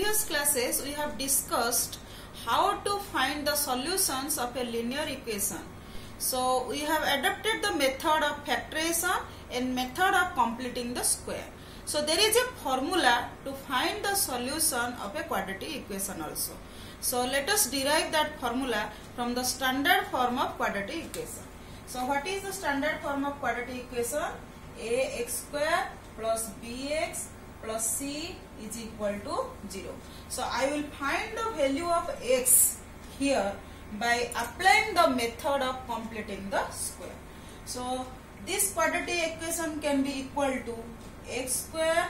previous classes we have discussed how to find the solutions of a linear equation. So we have adopted the method of factorization and method of completing the square. So there is a formula to find the solution of a quadratic equation also. So let us derive that formula from the standard form of quadratic equation. So what is the standard form of quadratic equation? Ax square plus bx plus c is equal to 0. So I will find the value of x here by applying the method of completing the square. So this quadratic equation can be equal to x square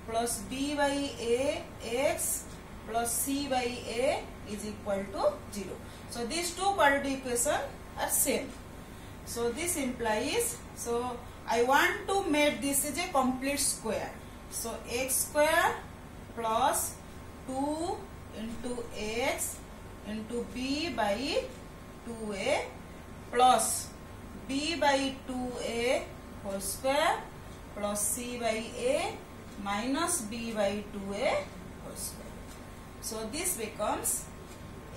plus b by a x plus c by a is equal to 0. So these two quadratic equations are same. So this implies, so I want to make this is a complete square. So x square plus 2 into x into b by 2a plus b by 2a whole square plus c by a minus b by 2a whole square. So this becomes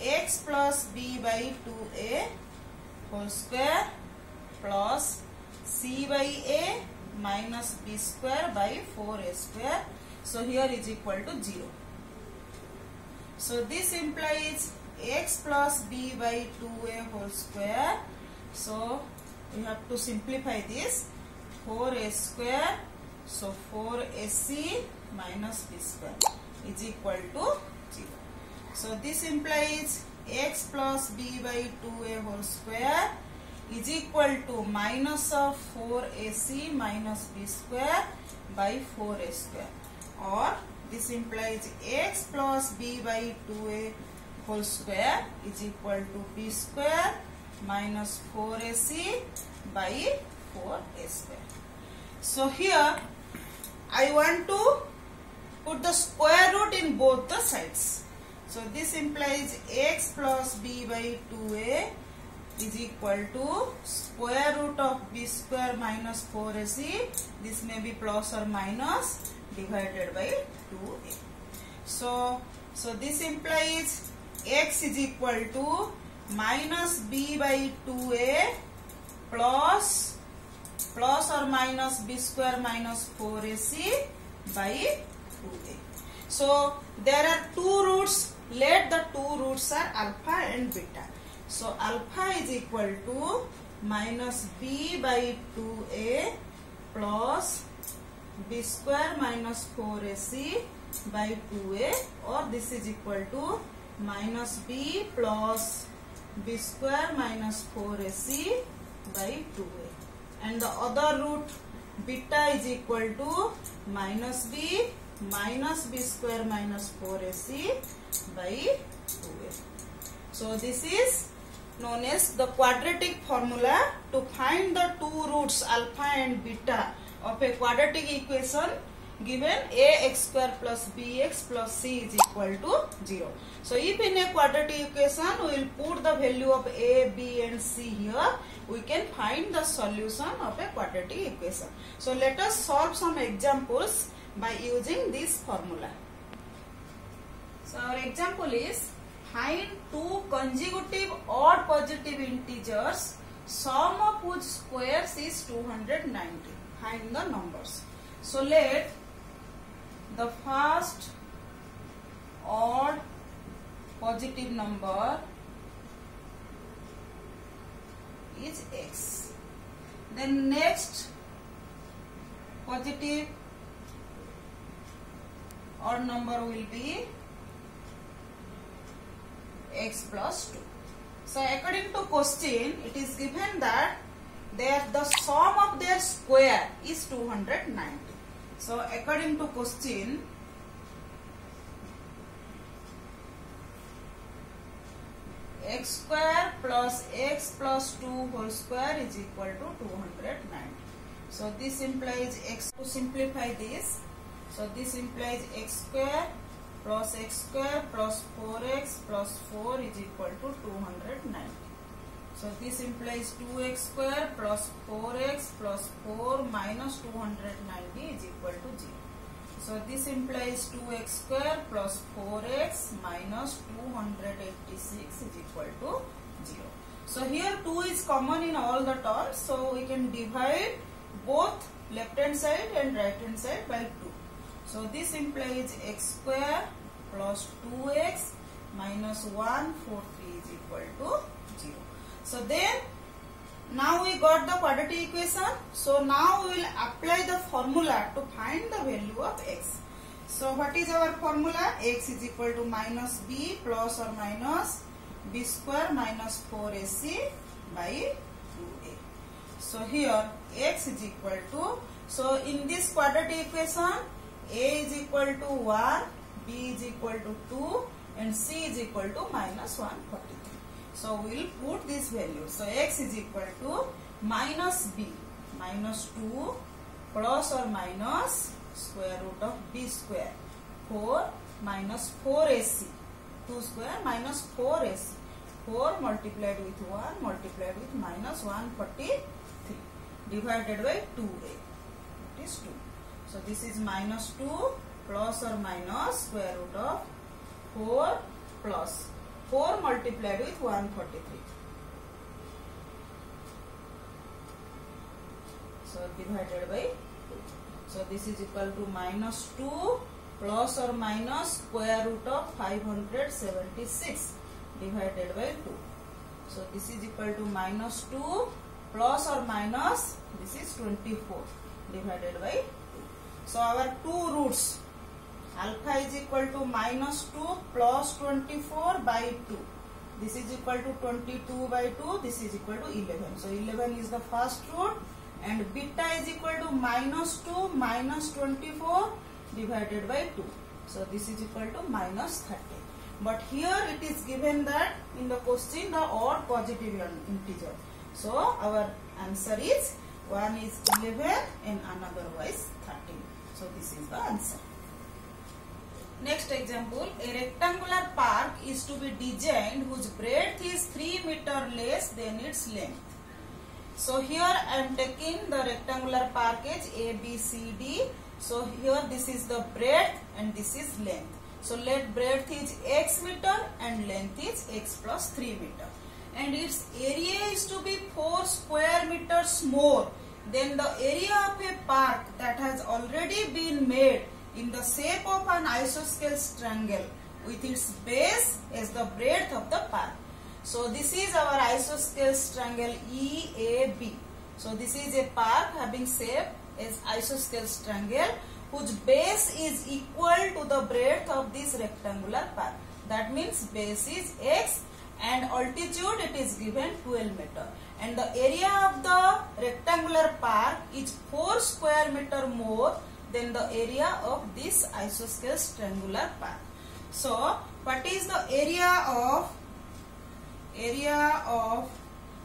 x plus b by 2a whole square plus c by a minus b square by 4a square. So here is equal to 0. So this implies x plus b by 2a whole square. So we have to simplify this. 4a square. So 4ac minus b square is equal to 0. So this implies x plus b by 2a whole square is equal to minus of 4ac minus b square by 4a square, or this implies x plus b by 2a whole square is equal to b square minus 4ac by 4a square. So here I want to put the square root in both the sides. So this implies x plus b by 2a is equal to square root of b square minus 4ac. This may be plus or minus divided by 2a. So this implies x is equal to minus b by 2a plus or minus b square minus 4ac by 2a. So there are two roots. Let the two roots are alpha and beta. So alpha is equal to minus b by 2a plus b square minus 4ac by 2a, or this is equal to minus b plus b square minus 4ac by 2a, and the other root beta is equal to minus b square minus 4ac by 2a. So this is known as the quadratic formula to find the two roots alpha and beta of a quadratic equation given ax square plus bx plus c is equal to 0. So if in a quadratic equation we will put the value of a, b and c here, we can find the solution of a quadratic equation. So let us solve some examples by using this formula. So our example is, find two consecutive odd positive integers, sum of whose squares is 290. Find the numbers. So let the first odd positive number is x. Then next positive odd number will be x plus 2. So according to question, it is given that the sum of their square is 290. So according to question, x square plus x plus 2 whole square is equal to 290. So this implies x, to simplify this, so this implies x square plus x square plus 4x plus 4 is equal to 290. So this implies 2x square plus 4x plus 4 minus 290 is equal to 0. So this implies 2x square plus 4x minus 286 is equal to 0. So here 2 is common in all the terms, so we can divide both left hand side and right hand side by 2. So this implies x square plus 2x minus 143 is equal to 0. So then now we got the quadratic equation. So now we will apply the formula to find the value of x. So what is our formula? X is equal to minus b plus or minus b square minus 4ac by 2a. So here x is equal to, so in this quadratic equation a is equal to 1, b is equal to 2 and c is equal to minus 143. So we will put this value. So x is equal to minus b minus 2 plus or minus square root of b square 4 minus 4ac, 2 square minus 4ac, 4 multiplied with 1 multiplied with minus 143 divided by 2a, it is 2. So this is minus 2 plus or minus square root of 4 plus 4 multiplied with 143. So divided by 2. So this is equal to minus 2 plus or minus square root of 576 divided by 2. So this is equal to minus 2 plus or minus, this is 24 divided by 2. So our two roots, alpha is equal to minus 2 plus 24 by 2. This is equal to 22 by 2. This is equal to 11. So 11 is the first root and beta is equal to minus 2 minus 24 divided by 2. So this is equal to minus 30. But here it is given that in the question the odd positive integer. So our answer is one is 11 and another is 13. So this is the answer. Next example, a rectangular park is to be designed whose breadth is 3 meter less than its length. So here I am taking the rectangular park as A, B, C, D. So here this is the breadth and this is length. So let breadth is x meter and length is x plus 3 meter. And its area is to be 4 square meters more than the area of a park that has already been made in the shape of an isosceles triangle with its base as the breadth of the park. So this is our isosceles triangle EAB. So this is a park having shape as isosceles triangle whose base is equal to the breadth of this rectangular park. That means base is x and altitude it is given 12 meter. And the area of the rectangular park is 4 square meter more than the area of this isosceles triangular park. So what is the area of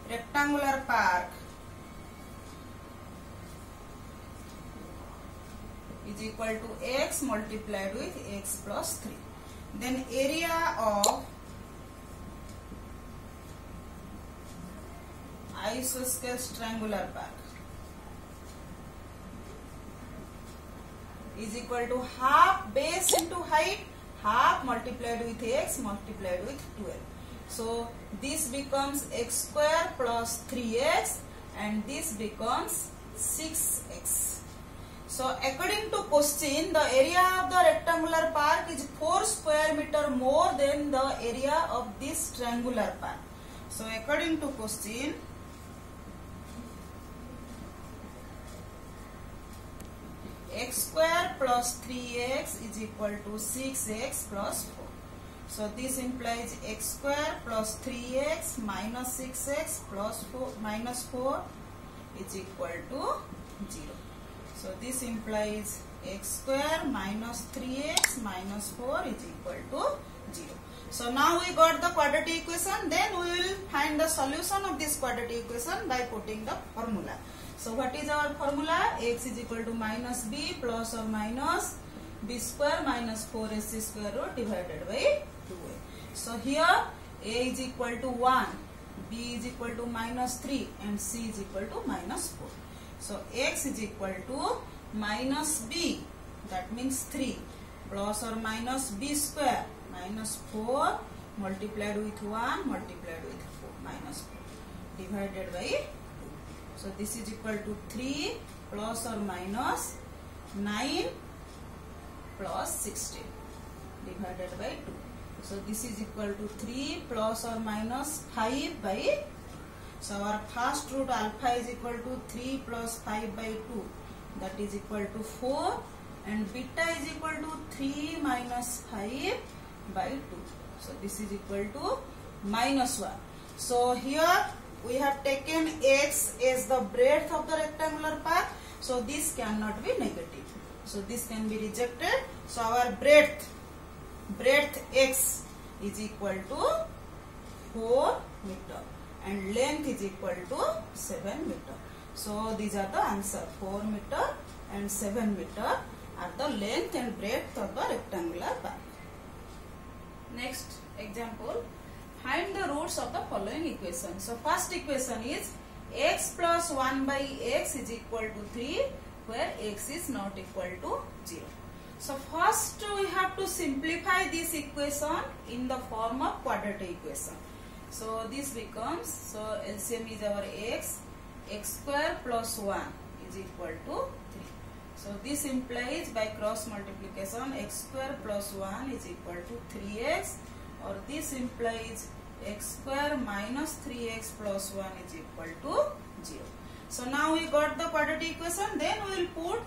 rectangular park is equal to x multiplied with x plus 3. Then area of isosceles triangular park is equal to half base into height, half multiplied with x multiplied with 12. So this becomes x square plus 3x and this becomes 6x. So according to question, the area of the rectangular park is 4 square meter more than the area of this triangular park. So according to question, x square plus 3x is equal to 6x plus 4. So this implies x square plus 3x minus 6x plus 4 minus 4 is equal to 0. So this implies x square minus 3x minus 4 is equal to 0. So now we got the quadratic equation. Then we will find the solution of this quadratic equation by putting the formula. So what is our formula? X is equal to minus b plus or minus b square minus 4ac square root divided by 2a. So here a is equal to 1, b is equal to minus 3 and c is equal to minus 4. So x is equal to minus b that means 3 plus or minus b square minus 4 multiplied with 1 multiplied with 4 minus 4 divided by 2. So this is equal to 3 plus or minus 9 plus 16 divided by 2. So this is equal to 3 plus or minus 5 by, so our first root alpha is equal to 3 plus 5 by 2, that is equal to 4, and beta is equal to 3 minus 5 by 2. So this is equal to minus 1. So here we have taken x as the breadth of the rectangular path. So this cannot be negative. So this can be rejected. So our breadth x is equal to 4 meter and length is equal to 7 meter. So these are the answer. 4 meter and 7 meter are the length and breadth of the rectangular path. Next example, find the roots of the following equation. So first equation is x plus 1 by x is equal to 3 where x is not equal to 0. So first we have to simplify this equation in the form of quadratic equation. So this becomes, so LCM is our x square plus 1 is equal to 3. So this implies by cross multiplication x square plus 1 is equal to 3x, or this implies x square minus 3x plus 1 is equal to 0. So now we got the quadratic equation, then we will put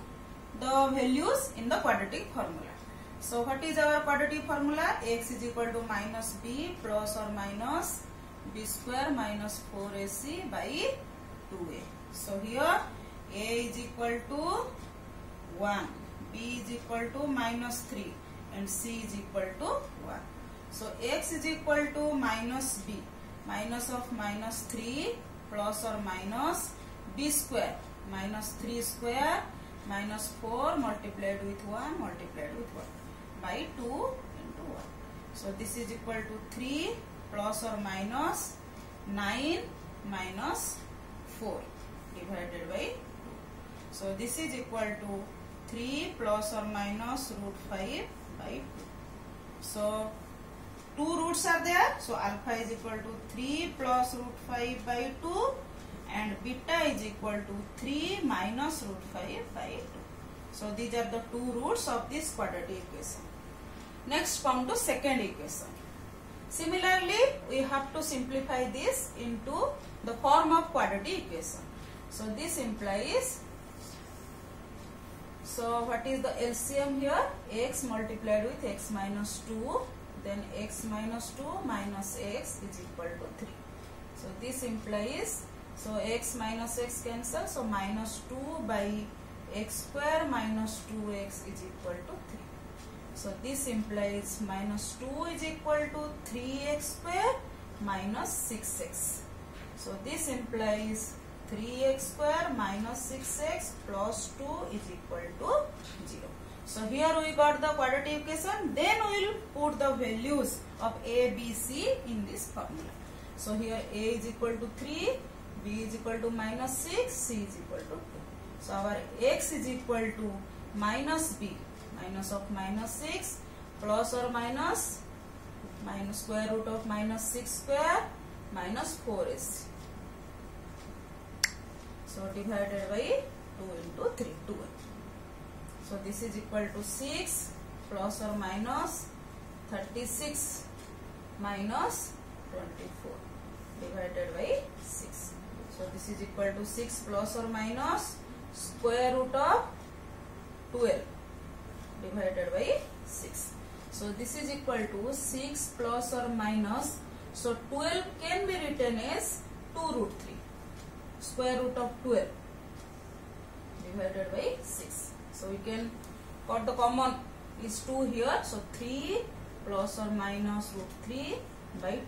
the values in the quadratic formula. So what is our quadratic formula? X is equal to minus b plus or minus b square minus 4ac by 2a. So here a is equal to 1, b is equal to minus 3 and c is equal to 1. So x is equal to minus b, minus of minus 3 plus or minus b square minus 3 square minus 4 multiplied with 1 multiplied with 1 by 2 into 1. So this is equal to 3 plus or minus 9 minus 4 divided by 2. So this is equal to 3 plus or minus root 5 by 2. So two roots are there. So alpha is equal to 3 plus root 5 by 2 and beta is equal to 3 minus root 5 by 2. So these are the two roots of this quadratic equation. Next come to second equation. Similarly, we have to simplify this into the form of quadratic equation. So this implies, so what is the LCM here? X multiplied with x minus 2, then x minus 2 minus x is equal to 3. So this implies, so x minus x cancel, so minus 2 by x square minus 2x is equal to 3. So this implies minus 2 is equal to 3x square minus 6x. So this implies 3x square minus 6x plus 2 is equal to 0. So here we got the quadratic equation, then we will put the values of a, b, c in this formula. So here a is equal to 3, b is equal to minus 6, c is equal to 2. So our x is equal to minus b, minus of minus 6 plus or minus square root of minus 6 square minus 4ac. So divided by 2 into 3, 2. So this is equal to 6 plus or minus 36 minus 24 divided by 6. So this is equal to 6 plus or minus square root of 12 divided by 6. So this is equal to 6 plus or minus, so 12 can be written as 2 root 3, square root of 12 divided by 6. So we can got the common is 2 here. So 3 plus or minus root 3 by 2.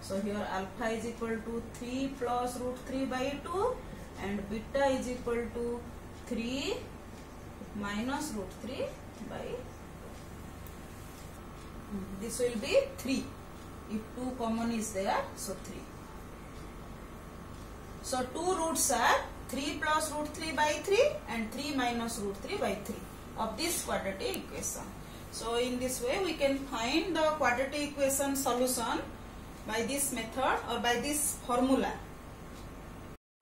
So here alpha is equal to 3 plus root 3 by 2 and beta is equal to 3 minus root 3 by 2. This will be 3. If 2 common is there, so 3. So 2 roots are 3 plus root 3 by 3 and 3 minus root 3 by 3. of this quadratic equation. So in this way we can find the quadratic equation solution by this method or by this formula.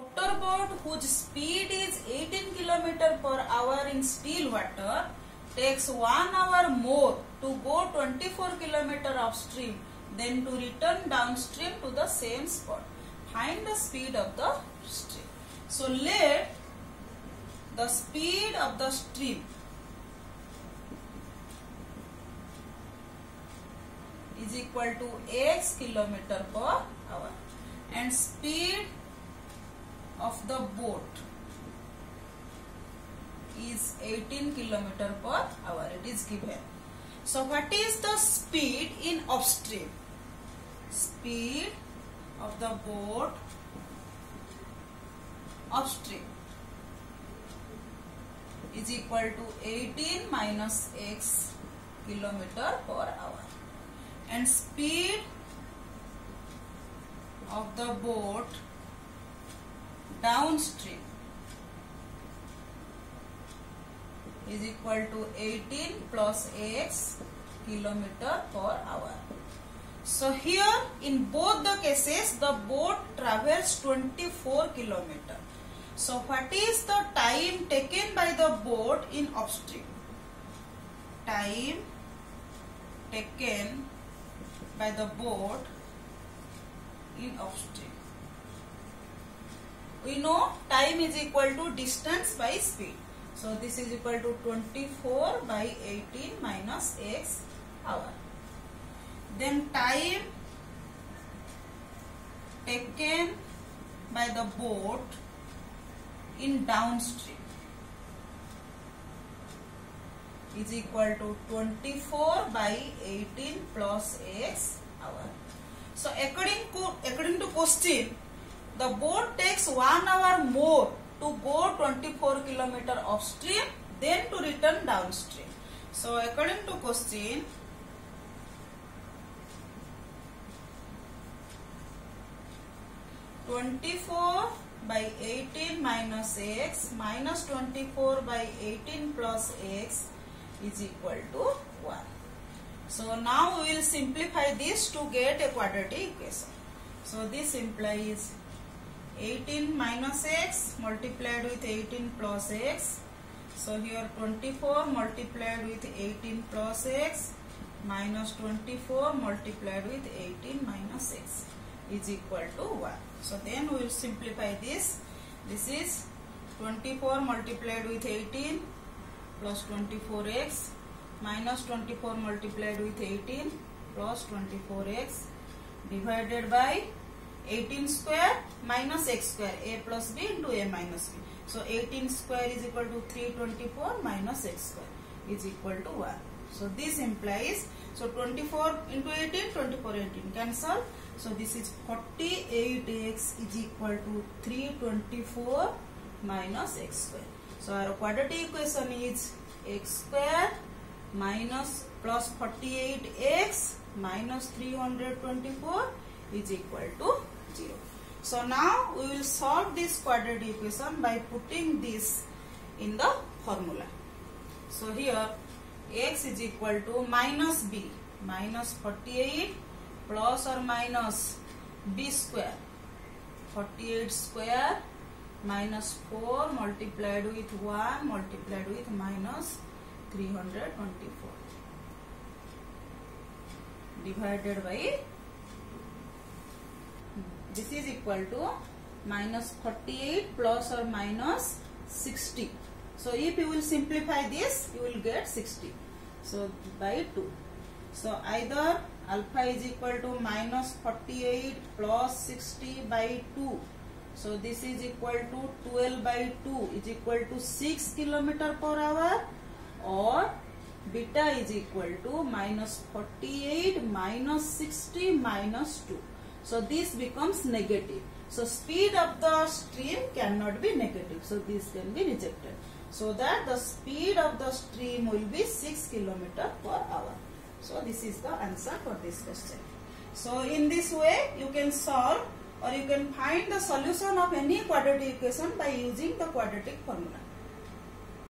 Motorboat whose speed is 18 km per hour in still water takes 1 hour more to go 24 km upstream than to return downstream to the same spot. Find the speed of the stream. So let the speed of the stream is equal to x kilometer per hour and speed of the boat is 18 km per hour. It is given. So what is the speed in upstream? Speed of the boat upstream is equal to 18 minus x kilometer per hour and speed of the boat downstream is equal to 18 plus x kilometer per hour. So here in both the cases the boat travels 24 kilometer. So what is the time taken by the boat in upstream? Time taken by the boat in upstream. We know time is equal to distance by speed. So this is equal to 24 by 18 minus x hour. Then time taken by the boat in downstream is equal to 24 by 18 plus x hour. So according to question, the boat takes 1 hour more to go 24 km upstream then to return downstream. So according to question, (24 by 18 minus x minus 24 by 18 plus x is equal to 1. So now we will simplify this to get a quadratic equation. So this implies 18 minus x multiplied with 18 plus x. So here 24 multiplied with 18 plus x minus 24 multiplied with 18 minus x is equal to 1. So then we will simplify this. This is 24 multiplied with 18 plus 24x minus 24 multiplied with 18 plus 24x divided by 18 square minus x square, a plus b into a minus b. So 18 square is equal to 324 minus x square is equal to 1. So this implies, so 24 into 18, 24 18 cancel. So this is 48x is equal to 324 minus x square. So our quadratic equation is x square minus plus 48x minus 324 is equal to 0. So now we will solve this quadratic equation by putting this in the formula. So here x is equal to minus b minus 48 plus or minus b square, 48 square minus 4 multiplied with 1 multiplied with minus 324 divided by, this is equal to minus 48 plus or minus 60. So if you will simplify this, you will get 60. So by 2. So either alpha is equal to minus 48 plus 60 by 2. So this is equal to 12 by 2 is equal to 6 km per hour, or beta is equal to minus 48 minus 60 minus 2. So this becomes negative. So speed of the stream cannot be negative. So this can be rejected. So that the speed of the stream will be 6 km per hour. So this is the answer for this question. So in this way you can solve or you can find the solution of any quadratic equation by using the quadratic formula.